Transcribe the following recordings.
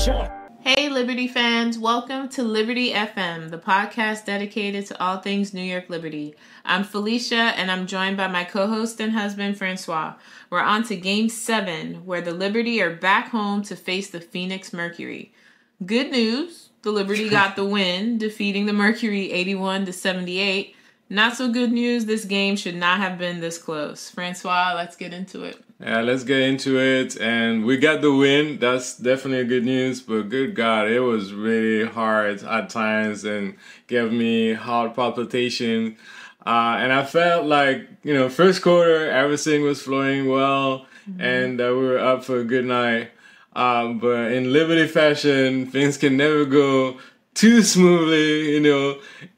Hey, Liberty fans. Welcome to Liberty FM, the podcast dedicated to all things New York Liberty. I'm Felicia, and I'm joined by my co-host and husband, Francois. We're on to Game 7, where the Liberty are back home to face the Phoenix Mercury. Good news, the Liberty got the win, defeating the Mercury 81-78. Not so good news, this game should not have been this close. Francois, let's get into it. Yeah, let's get into it. And we got the win. That's definitely good news. But good God, it was really hard at times and gave me heart palpitation. And I felt like, first quarter, everything was flowing well. Mm-hmm. And we were up for a good night. But in Liberty fashion, things can never go too smoothly,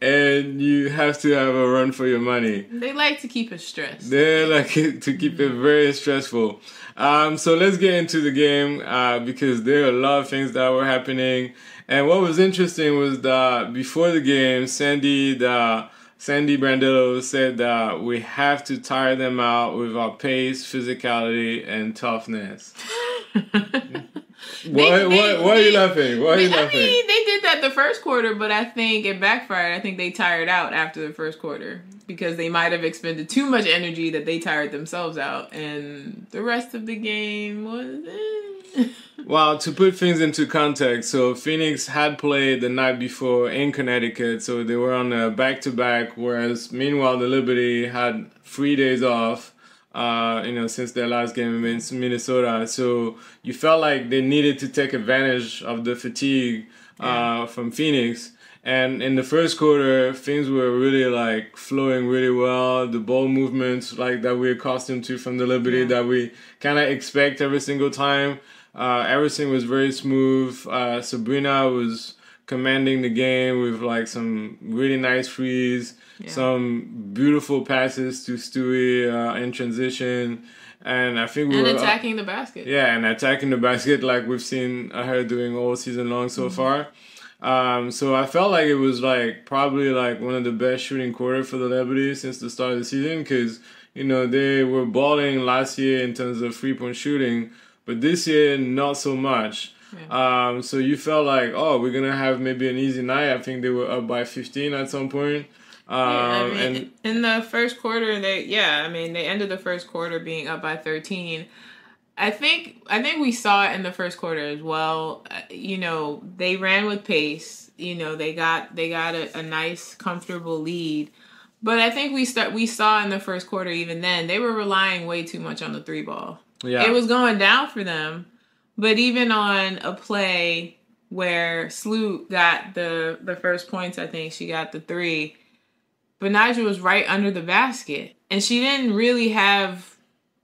and you have to have a run for your money. They like to keep it stressed. They like to keep it very stressful. So let's get into the game because there are a lot of things that were happening. And what was interesting was that before the game, Sandy Brondello said that we have to tire them out with our pace, physicality, and toughness. Why are you laughing? Why are you laughing? I mean, they did that the first quarter, but I think it backfired. I think they tired out after the first quarter because they might have expended too much energy that they tired themselves out, and the rest of the game was... Well, to put things into context, so Phoenix had played the night before in Connecticut, so they were on a back-to-back, whereas meanwhile the Liberty had 3 days off. Since their last game in Minnesota. So you felt like they needed to take advantage of the fatigue from Phoenix. And in the first quarter, things were really flowing really well. The ball movements that we're accustomed to from the Liberty that we kind of expect every single time. Everything was very smooth. Breanna was commanding the game with some really nice threes. Yeah. Some beautiful passes to Stewart in transition. And I think attacking the basket. Yeah, and attacking the basket like we've seen her doing all season long so far. So I felt like it was probably one of the best shooting quarters for the Liberty since the start of the season because, they were balling last year in terms of 3-point shooting, but this year not so much. Yeah. So you felt like, we're going to have maybe an easy night. I think they were up by 15 at some point. And in the first quarter, they ended the first quarter being up by 13. I think we saw it in the first quarter as well. They ran with pace. They got a nice, comfortable lead. But I think we saw in the first quarter, even then, they were relying way too much on the 3-ball. Yeah. It was going down for them. But even on a play where Sloot got the first points, I think she got the 3. Betnijah was right under the basket, and she didn't really have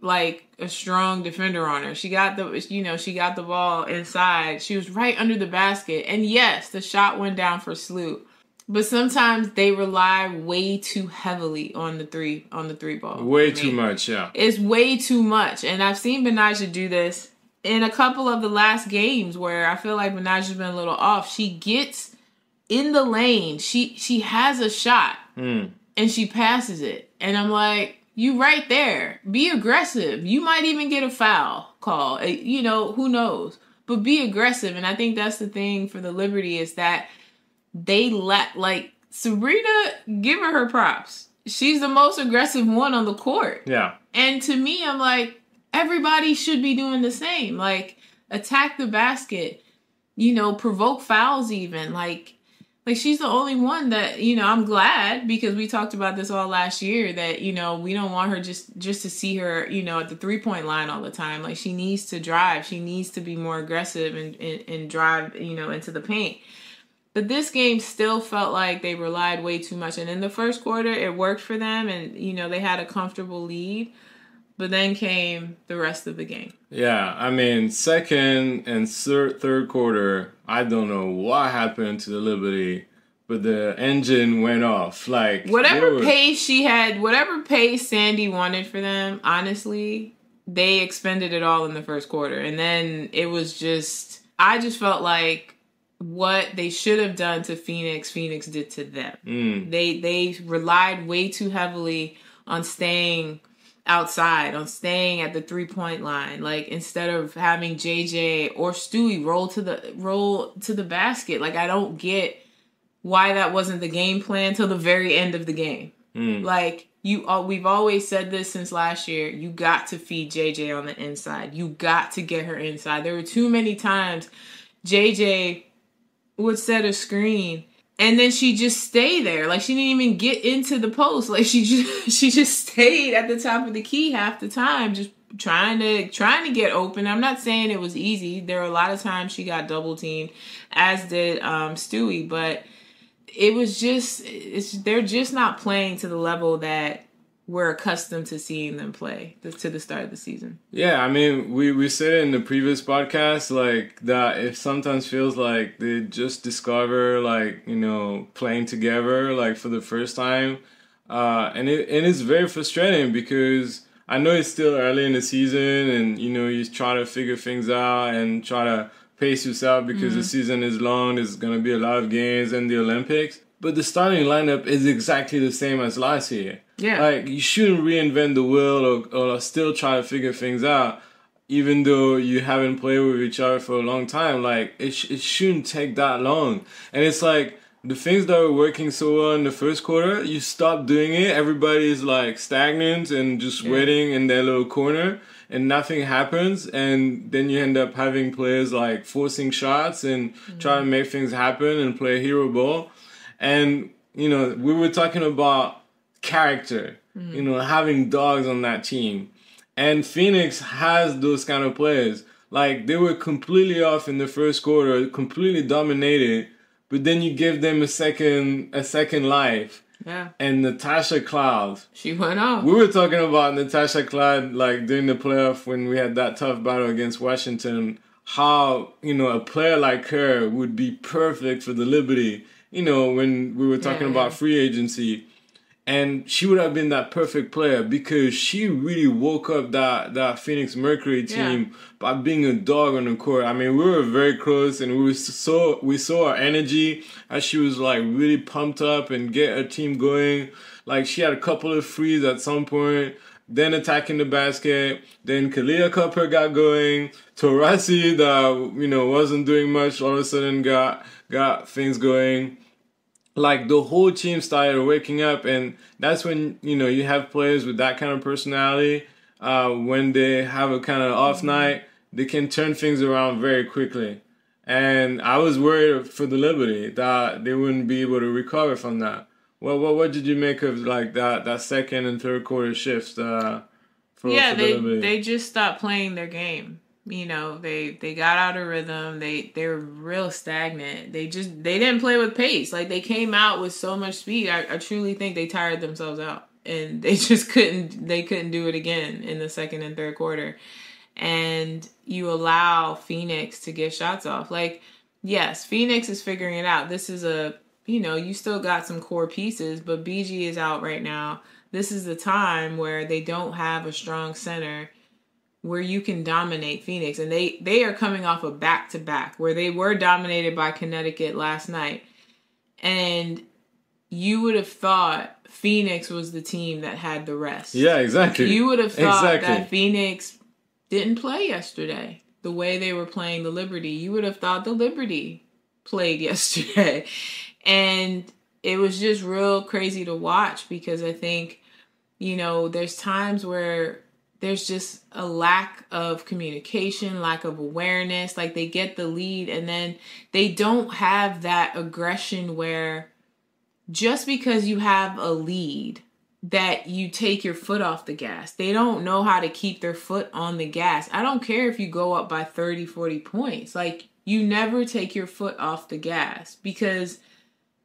a strong defender on her. She got the ball inside. She was right under the basket, and yes, the shot went down for Sloot. But sometimes they rely way too heavily on the 3-ball. Way too much, yeah. It's way too much, and I've seen Betnijah do this in a couple of the last games where I feel like Betnijah's been a little off. She gets in the lane. She has a shot. And she passes it. And I'm like, you right there. Be aggressive. You might even get a foul call. Who knows? But be aggressive. And I think that's the thing for the Liberty is that they Sabrina, give her props. She's the most aggressive one on the court. Yeah. And to me, I'm like, everybody should be doing the same. Attack the basket. Provoke fouls even. She's the only one that, I'm glad because we talked about this all last year that, we don't want her just to see her, at the 3-point line all the time. She needs to drive. She needs to be more aggressive and drive, into the paint. But this game still felt like they relied way too much. And in the first quarter, it worked for them and, they had a comfortable lead. But then came the rest of the game. Yeah, I mean, second and third quarter, I don't know what happened to the Liberty, but the engine went off. Whatever pace she had, whatever pace Sandy wanted for them, honestly, they expended it all in the first quarter. And then it was I just felt like what they should have done to Phoenix did to them. They relied way too heavily on staying outside, on staying at the 3-point line. Like, instead of having JJ or Stewie roll to the basket. Like, I don't get why that wasn't the game plan till the very end of the game. Like, we've always said this since last year. You got to feed JJ on the inside. You got to get her inside. There were too many times JJ would set a screen and then she just stay there. Like, she didn't even get into the post. Like, she just stayed at the top of the key half the time, just trying to get open. I'm not saying it was easy. There were a lot of times she got double teamed, as did Stewie, but it was just, they're just not playing to the level that we're accustomed to seeing them play to the start of the season. Yeah, I mean, we said it in the previous podcast, like, that it sometimes feels like they just discover, like, you know, playing together, like, for the first time. And it's very frustrating because I know it's still early in the season and, you know, you try to figure things out and try to pace yourself because the season is long. There's going to be a lot of games and the Olympics. But the starting lineup is exactly the same as last year. Yeah. Like, you shouldn't reinvent the wheel or still try to figure things out, even though you haven't played with each other for a long time. Like, it shouldn't take that long. And it's like, the things that were working so well in the first quarter, you stop doing it. Everybody's, like, stagnant and just waiting in their little corner, and nothing happens. And then you end up having players, like, forcing shots and trying to make things happen and play hero ball. And, you know, we were talking about character, you know, having dogs on that team. And Phoenix has those kind of players. Like, they were completely off in the first quarter, completely dominated, but then you give them a second life. Yeah. And Natasha Cloud, she went off. We were talking about Natasha Cloud, like, during the playoff when we had that tough battle against Washington, how, you know, a player like her would be perfect for the Liberty. You know, when we were talking about free agency, and she would have been that perfect player because she really woke up that Phoenix Mercury team by being a dog on the court. I mean, we were very close, and we saw her energy as she was, like, really pumped up and get her team going. Like, she had a couple of threes at some point, then attacking the basket, then Kalia Copper got going, Taurasi, that, you know, wasn't doing much, all of a sudden got things going. Like, the whole team started waking up, and that's when, you know, you have players with that kind of personality. When they have a kind of off night, they can turn things around very quickly. And I was worried for the Liberty that they wouldn't be able to recover from that. Well, what did you make of, like, that second and third quarter shifts for the Liberty? They just stopped playing their game. You know, they got out of rhythm. They were real stagnant. They didn't play with pace. Like, they came out with so much speed. I truly think they tired themselves out, and they just couldn't do it again in the second and third quarter. And you allow Phoenix to get shots off. Like, yes, Phoenix is figuring it out. This is you still got some core pieces, but BG is out right now. This is the time where they don't have a strong center where you can dominate Phoenix. And they are coming off a back-to-back where they were dominated by Connecticut last night. And you would have thought Phoenix was the team that had the rest. Yeah, exactly. You would have thought that Phoenix didn't play yesterday the way they were playing the Liberty. You would have thought the Liberty played yesterday. And it was just real crazy to watch because I think, you know, there's times where there's just a lack of communication, lack of awareness. Like, they get the lead and then they don't have that aggression where just because you have a lead that you take your foot off the gas. They don't know how to keep their foot on the gas. I don't care if you go up by 30, 40 points. Like, you never take your foot off the gas because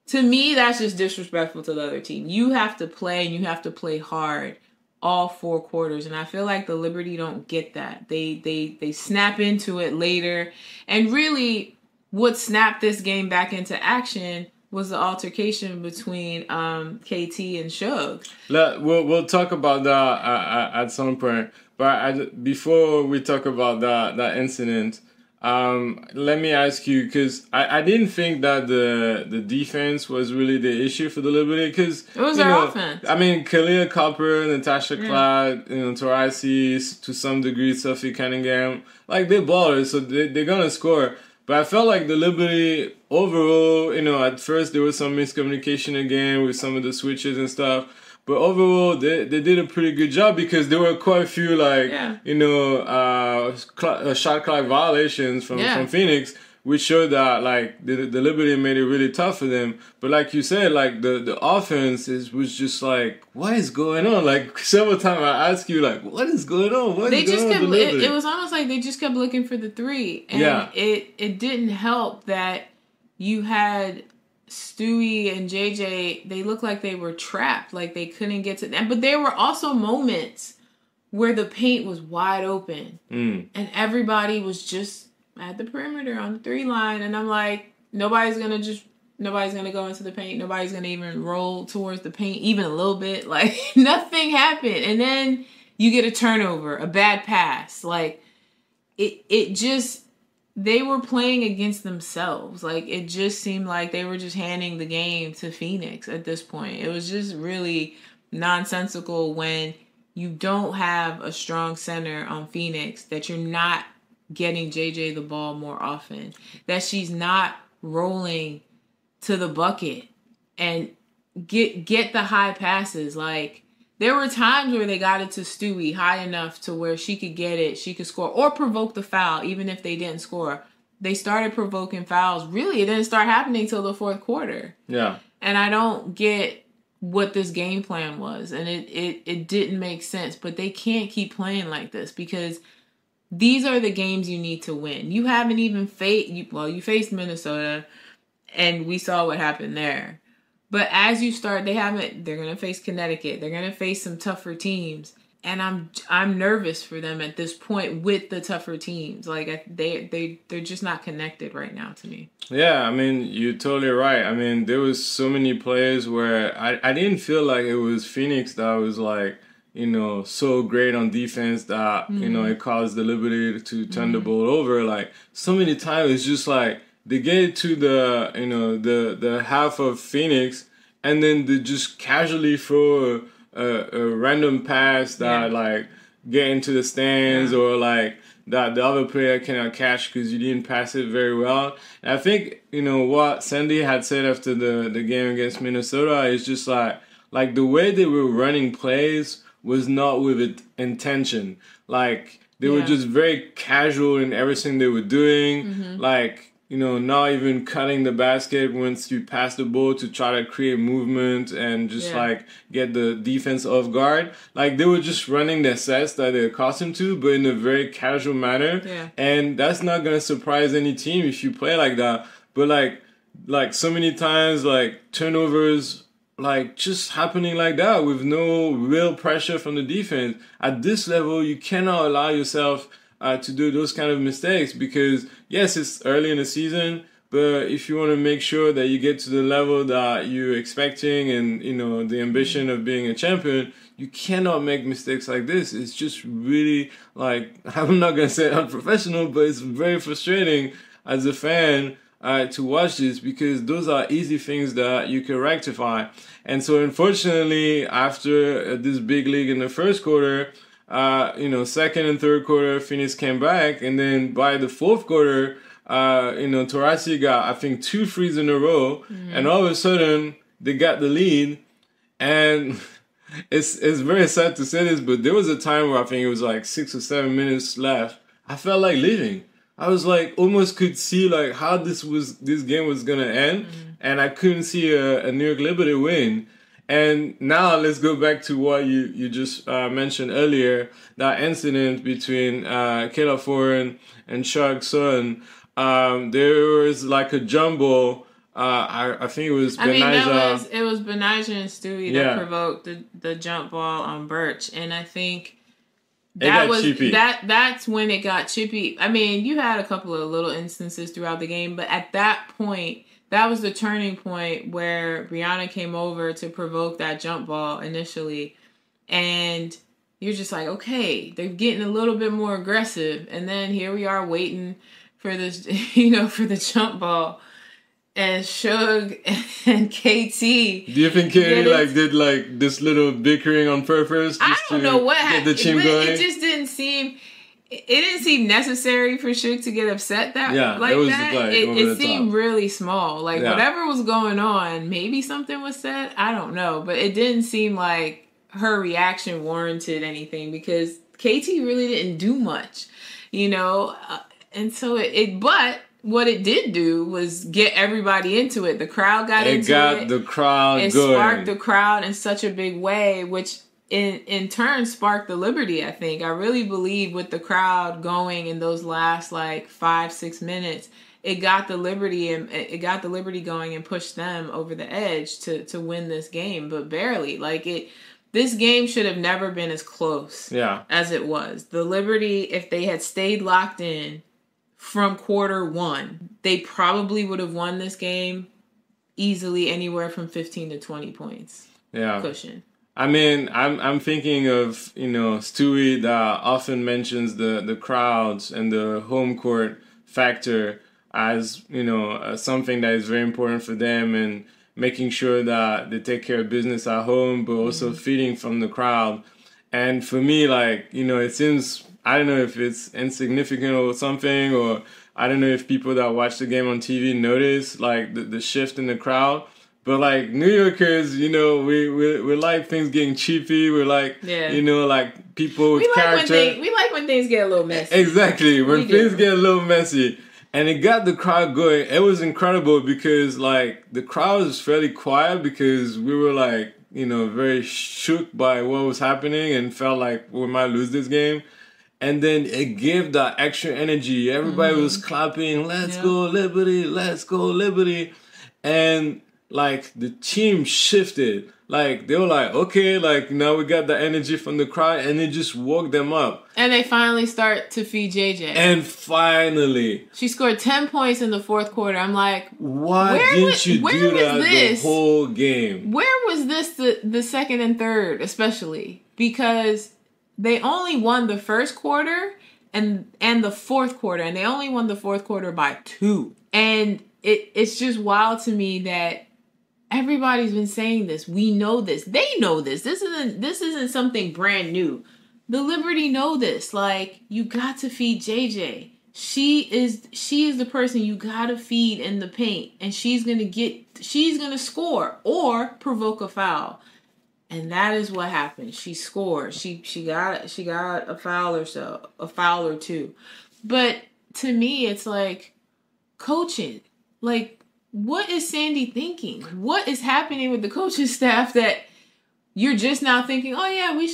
to me, that's just disrespectful to the other team. You have to play and you have to play hard all 4 quarters. And I feel like the Liberty don't get that. They snap into it later. And really, what snapped this game back into action was the altercation between KT and Shug. We'll talk about that at some point. But before we talk about that incident, Let me ask you, because I didn't think that the defense was really the issue for the Liberty, because it was their offense. I mean, Kayla Copper, Natasha Clyde, Taurasi, to some degree, Sophie Cunningham, like they're ballers, so they're gonna score. But I felt like the Liberty overall, at first there was some miscommunication again with some of the switches and stuff. But overall, they did a pretty good job, because there were quite a few, shot clock violations from Phoenix, which showed that, the Liberty made it really tough for them. But like you said, the offense was just like, what is going on? Like, several times I asked you, what is going on? It was almost like they just kept looking for the three. And it didn't help that you had Stewie and JJ, they looked like they were trapped, like they couldn't get to them. But there were also moments where the paint was wide open and everybody was just at the perimeter on the 3 line, and I'm like, nobody's gonna go into the paint, nobody's gonna even roll towards the paint even a little bit, like nothing happened. And then you get a turnover, a bad pass, like it just, they were playing against themselves. Like, it just seemed like they were just handing the game to Phoenix at this point. It was just really nonsensical when you don't have a strong center on Phoenix, that you're not getting JJ the ball more often, that she's not rolling to the bucket and get the high passes. Like, there were times where they got it to Stewie high enough to where she could get it, she could score, or provoke the foul, even if they didn't score. They started provoking fouls. Really, it didn't start happening till the fourth quarter. Yeah. And I don't get what this game plan was, and it didn't make sense. But they can't keep playing like this, because these are the games you need to win. You haven't even you faced Minnesota, and we saw what happened there. But as you start, they're going to face Connecticut. They're going to face some tougher teams. And I'm nervous for them at this point with the tougher teams. Like, they're just not connected right now to me. Yeah, I mean, you're totally right. I mean, there was so many plays where I didn't feel like it was Phoenix that was so great on defense that, it caused the Liberty to turn the ball over. Like, so many times it's just like, they get to the half of Phoenix, and then they just casually throw a random pass that get into the stands, or that the other player cannot catch because you didn't pass it very well. And I think what Sandy had said after the game against Minnesota is just like the way they were running plays was not with intention. Like, they were just very casual in everything they were doing. Not even cutting the basket once you pass the ball to try to create movement and just get the defense off guard. Like, they were just running their sets that they're accustomed to, but in a very casual manner. Yeah. And that's not going to surprise any team if you play like that. But like so many times, turnovers, just happening like that with no real pressure from the defense. At this level, you cannot allow yourself to do those kind of mistakes, because yes, it's early in the season, but if you want to make sure that you get to the level that you're expecting and the ambition of being a champion, you cannot make mistakes like this. It's just really, I'm not gonna say unprofessional, but it's very frustrating as a fan to watch this, because those are easy things that you can rectify. And so unfortunately, after this big league in the first quarter, second and third quarter, Phoenix came back, and then by the fourth quarter, Taurasi got, I think, 2 threes in a row, and all of a sudden they got the lead. And it's very sad to say this, but there was a time where I think it was 6 or 7 minutes left. I felt like leaving. I was almost could see how this game was gonna end, and I couldn't see a New York Liberty win. And now let's go back to what you just mentioned earlier, that incident between Kayla Thornton and Chuck Sutton. There was a jump ball. I think it was Betnijah. It was Betnijah and Stewie that provoked the jump ball on Birch, and I think that's when it got chippy. I mean, you had a couple of little instances throughout the game, but at that point, that was the turning point where Breanna came over to provoke that jump ball initially. And you're just like, okay, they're getting a little bit more aggressive. And then here we are waiting for this, for the jump ball. And Suge and KT. Do you think Katie did this little bickering on purpose? I don't know what happened. Get the team going? It just didn't seem. It didn't seem necessary for Suge to get upset it seemed really small. Whatever was going on, maybe something was said. I don't know, but it didn't seem like her reaction warranted anything because KT really didn't do much, and so but what it did do was get everybody into it. The crowd got into it. It got the crowd going. It sparked the crowd in such a big way, which in turn sparked the Liberty, I think. I really believe with the crowd going in those last 5-6 minutes, it got the Liberty going and pushed them over the edge to win this game, but barely. This game should have never been as close as it was. The Liberty, if they had stayed locked in from quarter one, they probably would have won this game easily, anywhere from 15 to 20 points. Yeah. Cushion. I mean, I'm thinking of, Stewart that often mentions the crowds and the home court factor as, something that is very important for them, and making sure that they take care of business at home, but also feeding from the crowd. And for me, it seems, I don't know if it's insignificant or something, or I don't know if people that watch the game on TV notice the shift in the crowd. But New Yorkers, we like things getting cheapy. We're people with character. We like when things get a little messy. Exactly, when things get a little messy. And it got the crowd going. It was incredible because the crowd was fairly quiet because we were very shook by what was happening and felt like we might lose this game. And then it gave that extra energy. Everybody was clapping, let's go Liberty, let's go Liberty. And the team shifted. They were okay, now we got the energy from the crowd, and it just woke them up. And they finally start to feed JJ. And finally. She scored 10 points in the fourth quarter. I'm why didn't you do that the whole game? Where was this the second and third, especially? Because they only won the first quarter and the fourth quarter, and they only won the fourth quarter by 2. And it's just wild to me that everybody's been saying this. We know this. They know this. This isn't something brand new. The Liberty know this. You got to feed JJ. She is the person you gotta feed in the paint, and she's gonna score or provoke a foul. And that is what happened. She scored. She got a foul or two. But to me, it's coaching. What is Sandy thinking? What is happening with the coaching staff that you're just now thinking, oh yeah, we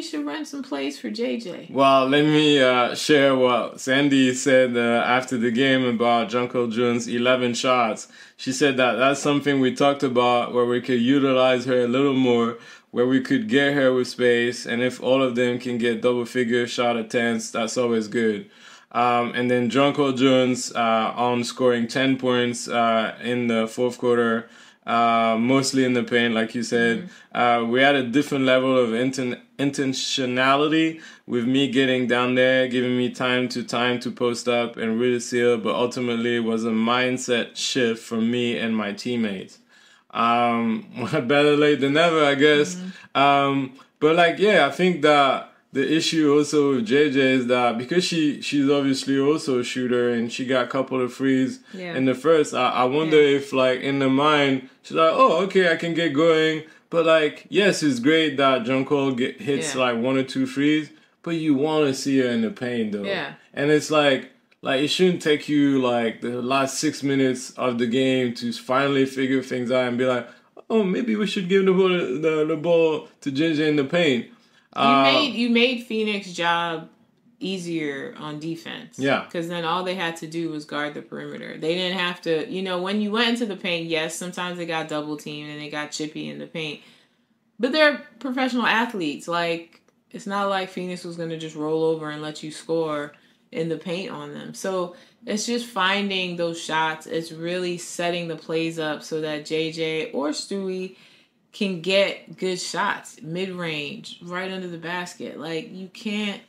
should run some plays for JJ? Well, let me share what Sandy said after the game about Jonquel Jones' 11 shots. She said that that's something we talked about, where we could utilize her a little more, where we could get her with space, and if all of them can get double-figure shot attempts, that's always good. And then Jonquel Jones on scoring 10 points in the fourth quarter, mostly in the paint, like you said. We had a different level of intentionality with me getting down there, giving me time to post up and really seal, but ultimately it was a mindset shift for me and my teammates. Better late than never, I guess. But I think that the issue also with JJ is that because she's obviously also a shooter and she got a couple of threes in the first, I wonder if in the mind she's oh, okay, I can get going. But yes, it's great that Jonquel hits 1 or 2 threes, but you want to see her in the paint though. Yeah. And it's it shouldn't take you the last 6 minutes of the game to finally figure things out and be oh, maybe we should give the ball to JJ in the paint. You made Phoenix's job easier on defense. Yeah. Because then all they had to do was guard the perimeter. They didn't have to, when you went into the paint, yes, sometimes they got double teamed and they got chippy in the paint. But they're professional athletes. It's not like Phoenix was going to just roll over and let you score in the paint on them. So it's just finding those shots. It's really setting the plays up so that JJ or Stewie can get good shots, mid-range, right under the basket. You can't,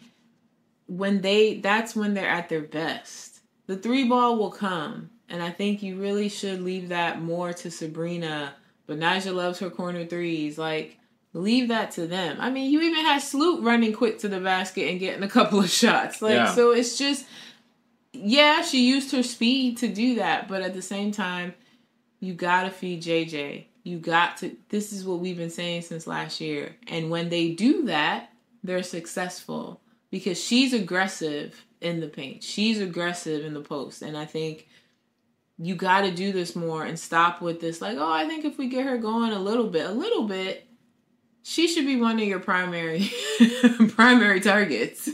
that's when they're at their best. the 3 ball will come. And I think you really should leave that more to Sabrina. Betnijah loves her corner threes. Like, leave that to them. I mean, you even had Sloot running quick to the basket and getting a couple of shots. Like, so it's just, yeah, she used her speed to do that. But at the same time, you got to feed JJ. You got to, this is what we've been saying since last year. And when they do that, they're successful because she's aggressive in the paint. She's aggressive in the post. And I think you got to do this more and stop with this. Like, oh, I think if we get her going a little bit, she should be one of your primary targets.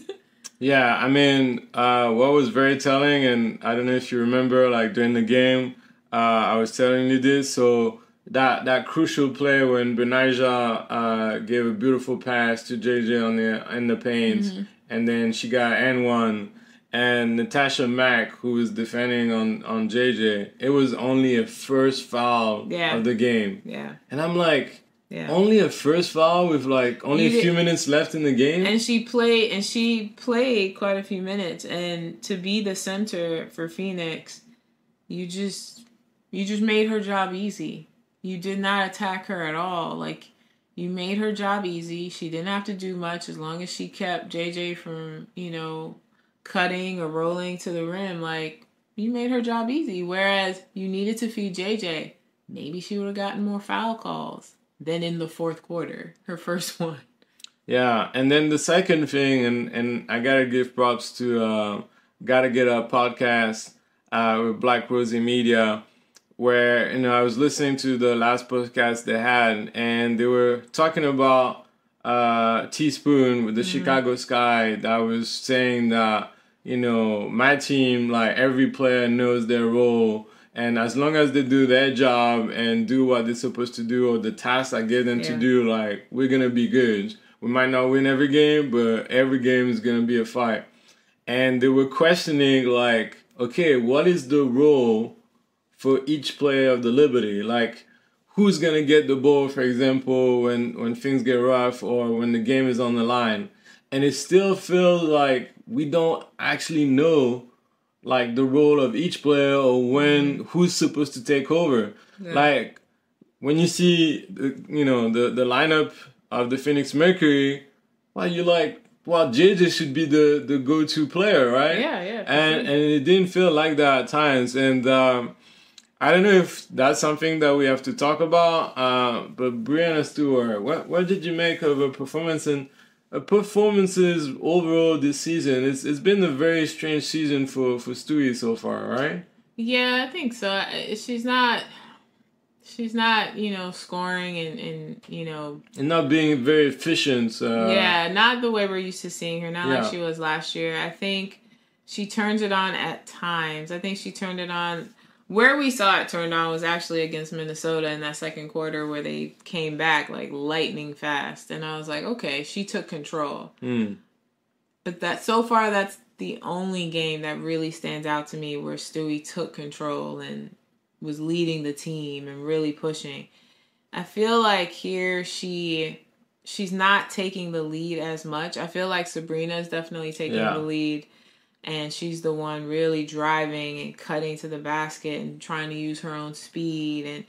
Yeah, I mean, what was very telling, and I don't know if you remember, like during the game, I was telling you this. So that crucial play when Betnijah gave a beautiful pass to JJ in the paint, and then she got N1. And Natasha Mack, who was defending on JJ, it was only a first foul of the game. Yeah. And I'm like, only a first foul with like only a few minutes left in the game? And she played quite a few minutes. And to be the center for Phoenix, you just made her job easy. You did not attack her at all. Like, you made her job easy. She didn't have to do much as long as she kept JJ from, cutting or rolling to the rim. Like, you made her job easy. Whereas you needed to feed JJ. Maybe she would have gotten more foul calls than in the fourth quarter, her first one. Yeah, and then the second thing, and I gotta give props to Gotta Get Up podcast with Black Rosie Media, where I was listening to the last podcast they had, and they were talking about Teaspoon with the Chicago Sky that was saying that my team, like, every player knows their role, and as long as they do their job and do what they're supposed to do or the tasks I give them to do, like, we're gonna be good. We might not win every game, but every game is gonna be a fight. And they were questioning, like, okay, what is the role for each player of the Liberty? Like, who's gonna get the ball, for example, when things get rough or when the game is on the line? And it still feels like we don't actually know, like, the role of each player or who's supposed to take over. Yeah. Like, when you see the lineup of the Phoenix Mercury, well, you're like, well, JJ should be the go-to player, right? Yeah. And it didn't feel like that at times. And I don't know if that's something that we have to talk about. But Breanna, Stewart, what did you make of her performance and performances overall this season? It's been a very strange season for Stewie so far, right? Yeah, I think so. She's not scoring and not being very efficient. Not the way we're used to seeing her. Not like she was last year. I think she turns it on at times. I think she turned it on. Where we saw it turned on was actually against Minnesota in that second quarter where they came back like lightning fast. And I was like, okay, she took control. But that's the only game that really stands out to me where Stewie took control and was leading the team and really pushing. I feel like here she's not taking the lead as much. I feel like Sabrina is definitely taking the lead. And she's the one really driving and cutting to the basket and trying to use her own speed.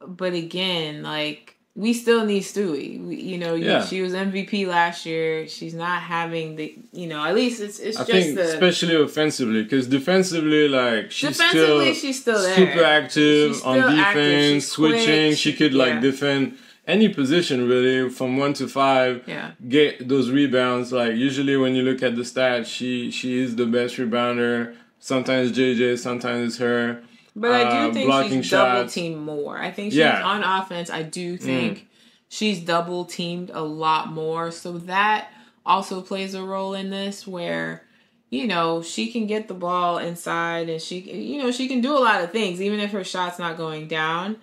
But again, like, we still need Stewie. She was MVP last year. She's not having the, at least it's I think especially offensively, because defensively, like, she's still there. Super active on defense, switching. She could defend any position really from 1 to 5. Get those rebounds. Like, usually when you look at the stats, she is the best rebounder. Sometimes JJ, sometimes it's her. But I do think she's double teamed more. I think she's on offense. I do think she's double teamed a lot more. So that also plays a role in this where, she can get the ball inside and she can do a lot of things. Even if her shot's not going down,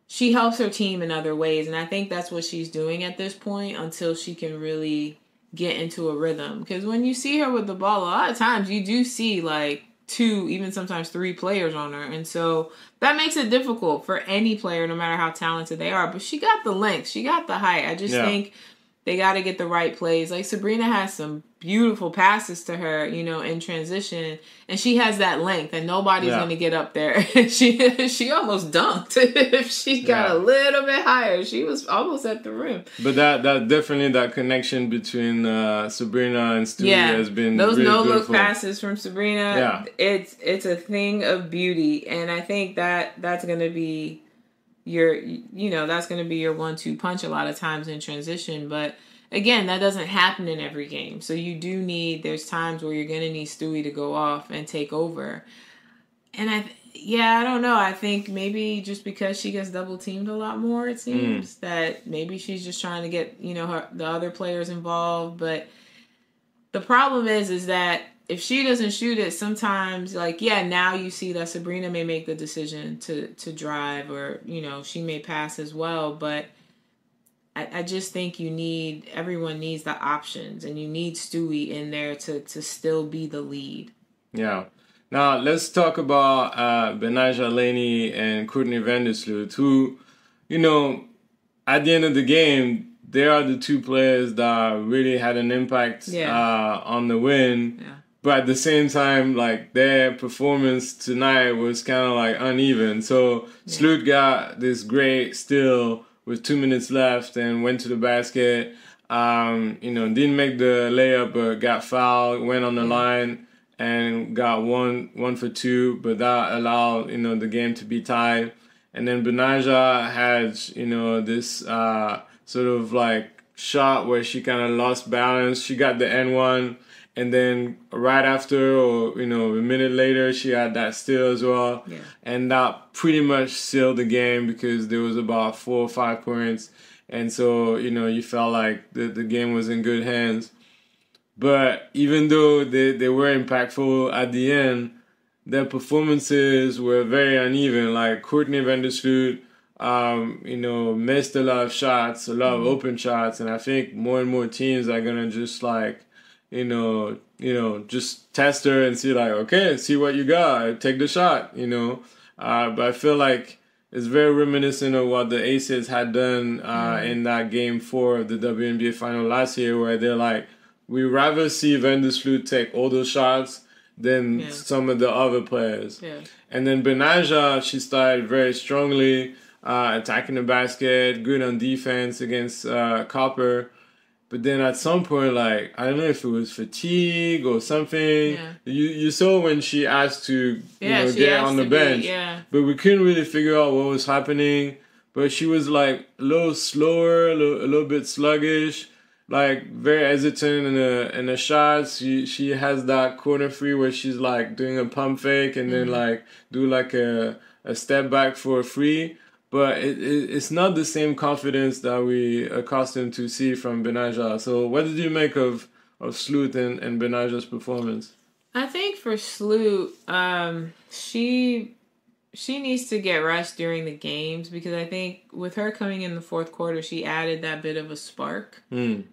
she helps her team in other ways. And I think that's what she's doing at this point until she can really get into a rhythm. Because when you see her with the ball, a lot of times you do see like 2, even sometimes 3 players on her. And so that makes it difficult for any player, no matter how talented they are. But she got the length. She got the height. I just think they got to get the right plays. Like, Sabrina has some beautiful passes to her, in transition, and she has that length, and nobody's going to get up there. She almost dunked. If she got a little bit higher, she was almost at the rim. But that definitely that connection between Sabrina and Stewart has been those really no-look passes from Sabrina. Yeah, it's a thing of beauty, and I think that's going to be your that's going to be your 1-2 punch a lot of times in transition, but. Again, that doesn't happen in every game. So you do there's times where you're going to need Stewie to go off and take over. And I don't know. I think maybe just because she gets double teamed a lot more, it seems that maybe she's just trying to get, the other players involved. But the problem is that if she doesn't shoot it, sometimes now you see that Sabrina may make the decision to drive or, she may pass as well. But I just think everyone needs the options, and you need Stewie in there to still be the lead. Yeah. Now, let's talk about Betnijah, Laney, and Courtney Vandersloot, who, at the end of the game, they are the two players that really had an impact on the win. Yeah. But at the same time, their performance tonight was kind of uneven. So Sloot got this great steal with 2 minutes left and went to the basket. Didn't make the layup, but got fouled, went on the line and got one for 2, but that allowed, the game to be tied. And then Betnijah had, this sort of shot where she kind of lost balance. She got the N1, and then right after, or, a minute later, she had that steal as well. Yeah. And that pretty much sealed the game because there was about 4 or 5 points. And so, you felt like the game was in good hands. But even though they were impactful at the end, their performances were very uneven. Like Courtney Vandersloot, missed a lot of shots, a lot of open shots. And I think more and more teams are going to just just test her and see okay, see what you got, take the shot, But I feel like it's very reminiscent of what the Aces had done in that Game 4 of the WNBA final last year, where they're we rather see Vandersloot take all those shots than some of the other players. Yeah. And then Betnijah, she started very strongly, attacking the basket, good on defense against Copper. But then at some point, I don't know if it was fatigue or something. Yeah. You saw when she asked to get on the bench. But we couldn't really figure out what was happening. But she was a little slower, a little bit sluggish, very hesitant in the shots. She has that corner three where she's doing a pump fake and then do a step back for a free. But it's not the same confidence that we accustomed to see from Betnijah. So what did you make of Sloot and Betnijah's performance? I think for Sloot, she needs to get rest during the games, because I think with her coming in the fourth quarter, she added that bit of a spark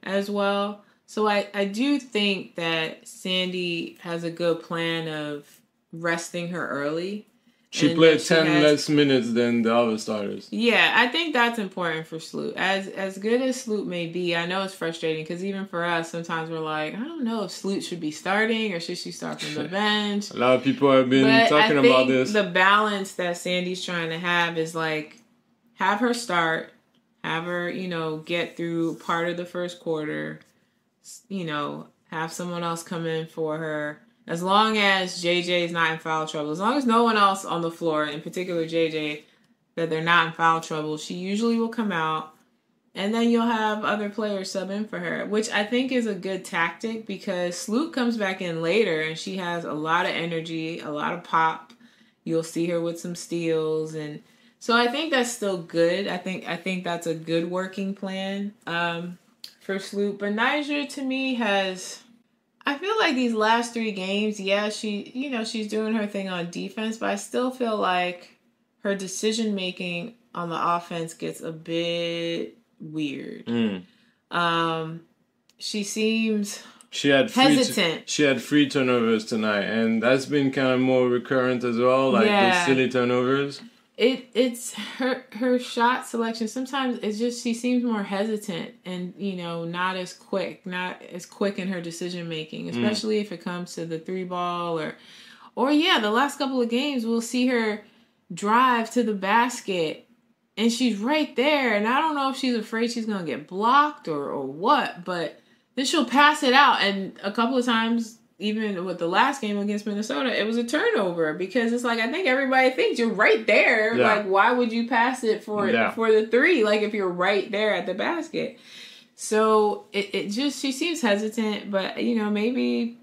as well. So I do think that Sandy has a good plan of resting her early. She played 10 less minutes than the other starters. Yeah, I think that's important for Sloot. As good as Sloot may be, I know it's frustrating because even for us, sometimes we're I don't know if Sloot should be starting or should she start from the bench. A lot of people have been talking about this. The balance that Sandy's trying to have is have her start, have her, get through part of the first quarter, have someone else come in for her. As long as JJ is not in foul trouble, as long as no one else on the floor, in particular JJ, that they're not in foul trouble, she usually will come out, and then you'll have other players sub in for her, which I think is a good tactic because Sloot comes back in later and she has a lot of energy, a lot of pop. You'll see her with some steals, and so I think that's still good. I think that's a good working plan for Sloot. But Betnijah, to me, I feel like these last 3 games, she's doing her thing on defense, but I still feel like her decision-making on the offense gets a bit weird. She seems hesitant. She had 3 turnovers tonight, and that's been kind of more recurrent as well, those silly turnovers. It's her shot selection. Sometimes it's just she seems more hesitant and not as quick in her decision making, especially if it comes to the 3-ball or the last couple of games we'll see her drive to the basket and she's right there and I don't know if she's afraid she's gonna get blocked or what, but then she'll pass it out, and a couple of times, even with the last game against Minnesota, it was a turnover because it's like I think everybody thinks you're right there. Yeah. Like, why would you pass it for the 3? Like, if you're right there at the basket. So it just she seems hesitant, but maybe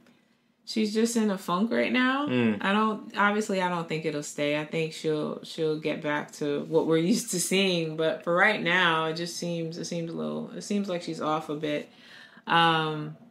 she's just in a funk right now. I don't think it'll stay. I think she'll get back to what we're used to seeing. But for right now, it seems like she's off a bit.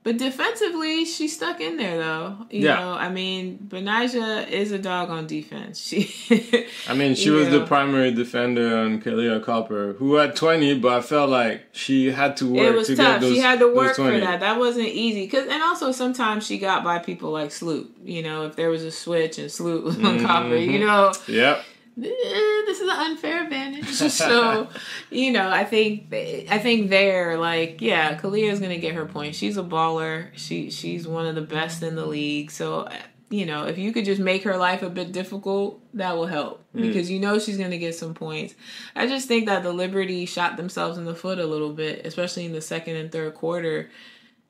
But defensively, she's stuck in there, though. You know, I mean, Betnijah is a dog on defense. She was the primary defender on Kayla Copper, who had 20, but I felt like she had to work. It was to tough. Get those, she had to work for that. That wasn't easy. And also sometimes she got by people like Sloot. if there was a switch and Sloot was on Copper, Yep. This is an unfair advantage. So, I think there, Kalia's gonna get her point. She's a baller. She's one of the best in the league. So, if you could just make her life a bit difficult, that will help because she's gonna get some points. I just think that the Liberty shot themselves in the foot a little bit, especially in the second and third quarter,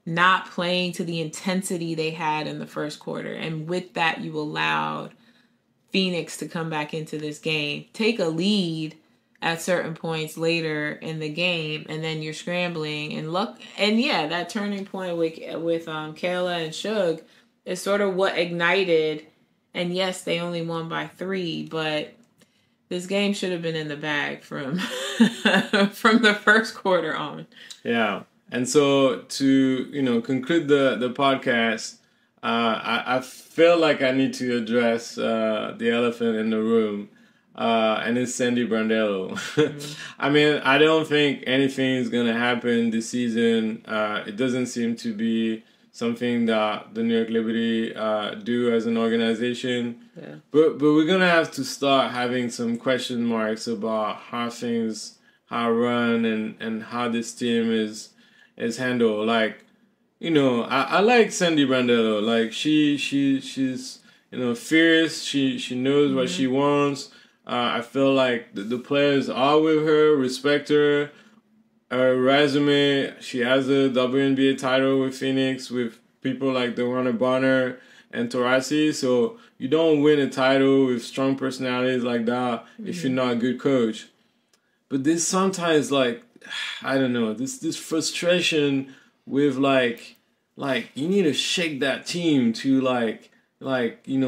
not playing to the intensity they had in the first quarter, and with that, you allowed Phoenix to come back into this game, take a lead at certain points later in the game, and then you're scrambling and that turning point with Kayla and Shug is sort of what ignited. And yes, they only won by 3, but this game should have been in the bag from from the first quarter on. Yeah, and so to conclude the podcast. I feel like I need to address the elephant in the room, and it's Sandy Brondello. I don't think anything is going to happen this season. It doesn't seem to be something that the New York Liberty do as an organization. Yeah. But we're going to have to start having some question marks about how things are run and how this team is handled. Like, I like Sandy Brondello. Like she's fierce. She knows what she wants. I feel like the players are with her, respect her. Her resume, she has a WNBA title with Phoenix with people like DeWanna Bonner and Taurasi. So you don't win a title with strong personalities like that if you're not a good coach. But there's sometimes I don't know, this frustration with like you need to shake that team to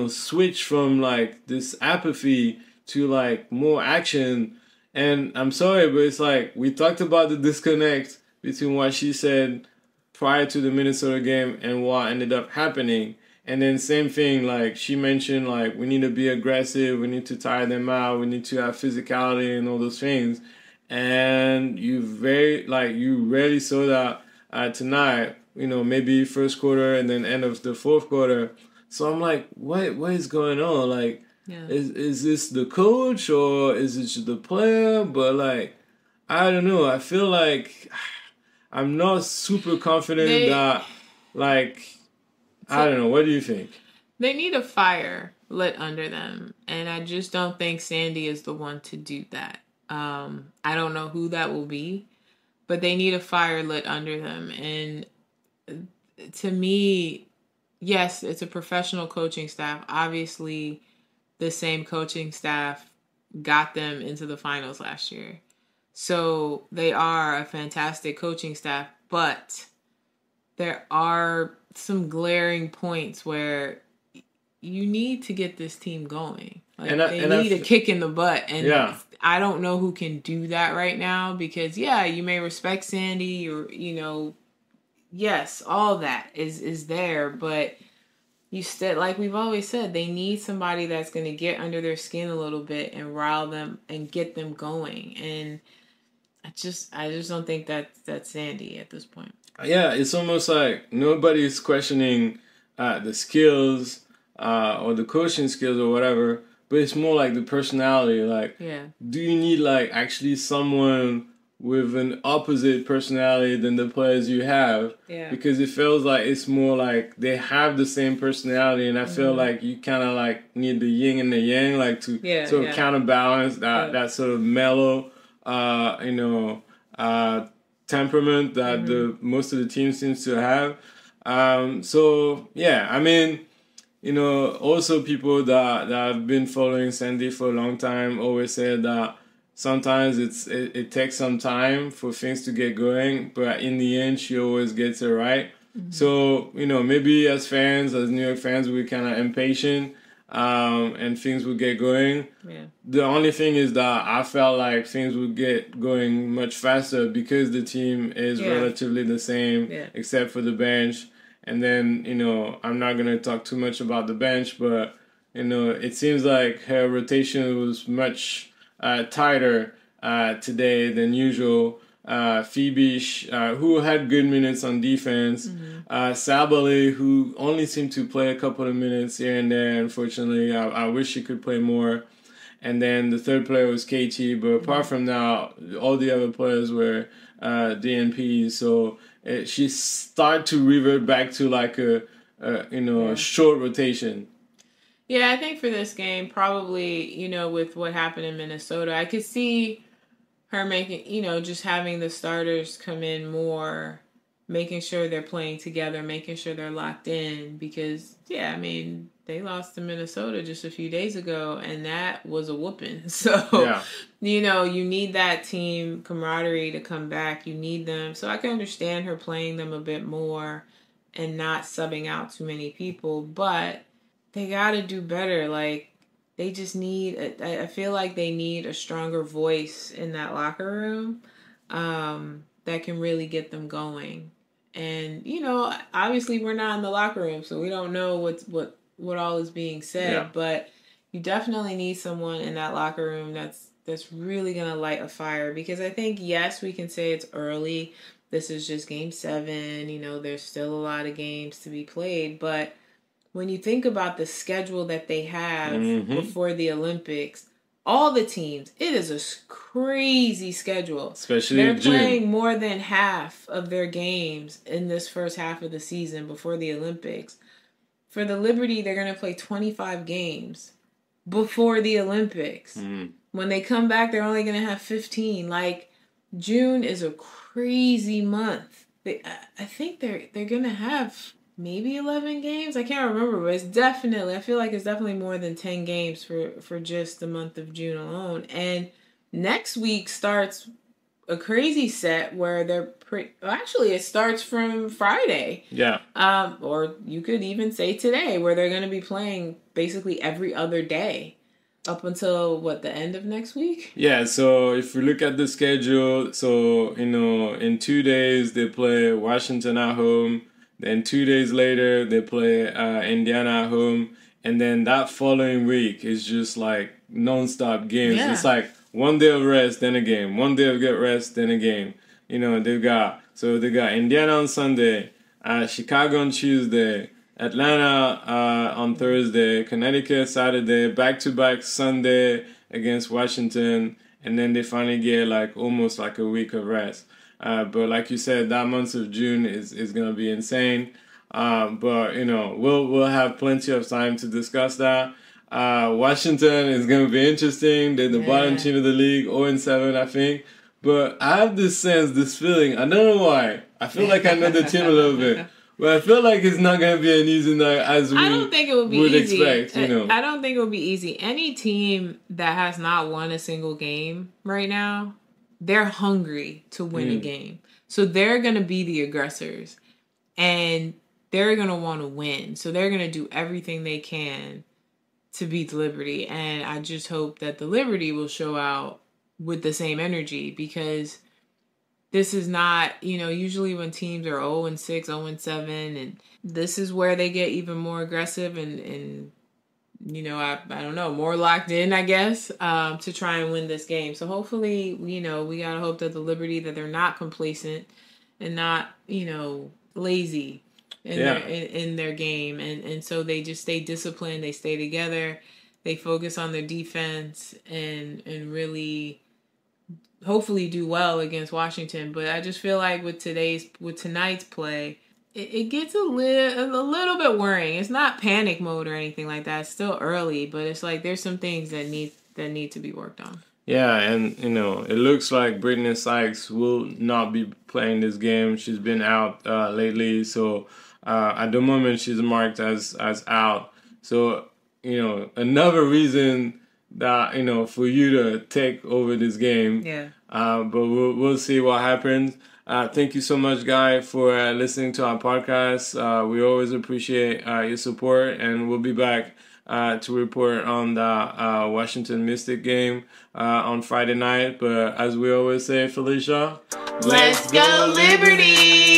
switch from this apathy to more action. And I'm sorry, but it's we talked about the disconnect between what she said prior to the Minnesota game and what ended up happening. And then same thing, she mentioned we need to be aggressive, we need to tire them out, we need to have physicality and all those things. And you rarely saw that tonight. Maybe first quarter and then end of the fourth quarter. So I'm what is going on? Is this the coach or is it the player? But I don't know. I feel like I'm not super confident that I don't know. What do you think? They need a fire lit under them, and I just don't think Sandy is the one to do that. I don't know who that will be, but they need a fire lit under them. And to me, yes, it's a professional coaching staff. Obviously, the same coaching staff got them into the finals last year. So they are a fantastic coaching staff, but there are some glaring points where you need to get this team going. They need a kick in the butt. And I don't know who can do that right now because, you may respect Sandy or, yes, all that is there, but you still, like we've always said, they need somebody that's going to get under their skin a little bit and rile them and get them going. And I just don't think that's Sandy at this point. Yeah, it's almost like nobody's questioning the skills or the coaching skills or whatever, but it's more like the personality. Like, do you need like actually someone with an opposite personality than the players you have? Yeah. Because it feels like it's more like they have the same personality, and I feel like you kind of like need the yin and the yang, like to sort of counterbalance that sort of mellow, temperament that the most of the team seems to have. So yeah, I mean, also people that have been following Sandy for a long time always say that sometimes it takes some time for things to get going, but in the end, she always gets it right. So, maybe as fans, as New York fans, we're kind of impatient, and things will get going. Yeah. The only thing is that I felt like things would get going much faster because the team is relatively the same, except for the bench. And then, I'm not going to talk too much about the bench, but, it seems like her rotation was much tighter today than usual. Phoebe, who had good minutes on defense. Sabali, who only seemed to play a couple of minutes here and there. Unfortunately, I wish she could play more. And then the third player was KT. But apart from that, all the other players were DNPs. So she started to revert back to like a short rotation. Yeah, I think for this game, probably, with what happened in Minnesota, I could see her making, just having the starters come in more, making sure they're playing together, making sure they're locked in. Because, they lost to Minnesota just a few days ago, and that was a whooping. So, you need that team camaraderie to come back. You need them. So I can understand her playing them a bit more and not subbing out too many people. But they got to do better. Like, they just need, I feel like they need a stronger voice in that locker room that can really get them going. And, obviously we're not in the locker room, so we don't know what all is being said, but you definitely need someone in that locker room that's really going to light a fire. Because I think, yes, we can say it's early. This is just game 7. There's still a lot of games to be played, but when you think about the schedule that they have before the Olympics, all the teams, it is a crazy schedule. Especially they're in June. Playing more than half of their games in this first half of the season before the Olympics. For the Liberty, they're going to play 25 games before the Olympics. When they come back, they're only going to have 15. Like, June is a crazy month. I think they're going to have maybe 11 games. I can't remember, but I feel like it's definitely more than 10 games for just the month of June alone. And next week starts a crazy set where it starts from Friday. Yeah. Or you could even say today, where they're going to be playing basically every other day up until the end of next week? Yeah, so if we look at the schedule, so, in 2 days they play Washington at home. Then 2 days later, they play Indiana at home. And then that following week is just like non-stop games. Yeah. It's like one day of rest, then a game. One day of rest, then a game. They got Indiana on Sunday, Chicago on Tuesday, Atlanta on Thursday, Connecticut Saturday, back-to-back Sunday against Washington. And then they finally get like almost like a week of rest. But like you said, that month of June is going to be insane. But, we'll have plenty of time to discuss that. Washington is going to be interesting. They're the bottom team of the league, 0-7, I think. But I have this feeling, I don't know why. I feel like I know the team a little bit. But I feel like it's not going to be an easy night as we I don't think it would be easy. Expect, I don't think it would be easy. Any team that has not won a single game right now, they're hungry to win a game. So they're going to be the aggressors. And they're going to want to win. So they're going to do everything they can to beat the Liberty. And I just hope that the Liberty will show out with the same energy. Because this is not, usually when teams are 0-6, 0-7, and this is where they get even more aggressive and I don't know, more locked in, I guess, to try and win this game. So hopefully, we got to hope that the Liberty, that they're not complacent and not, lazy in their game. And so they just stay disciplined, they stay together, they focus on their defense and really hopefully do well against Washington. But I just feel like with tonight's play, it gets a little bit worrying. It's not panic mode or anything like that. It's still early, but it's like there's some things that need to be worked on. Yeah, and it looks like Breanna Sykes will not be playing this game. She's been out lately, so at the moment she's marked as out. So another reason that for you to take over this game. Yeah. But we'll see what happens. Thank you so much, Guy, for listening to our podcast. We always appreciate your support, and we'll be back to report on the Washington Mystic game on Friday night. But as we always say, Felicia, let's go Liberty!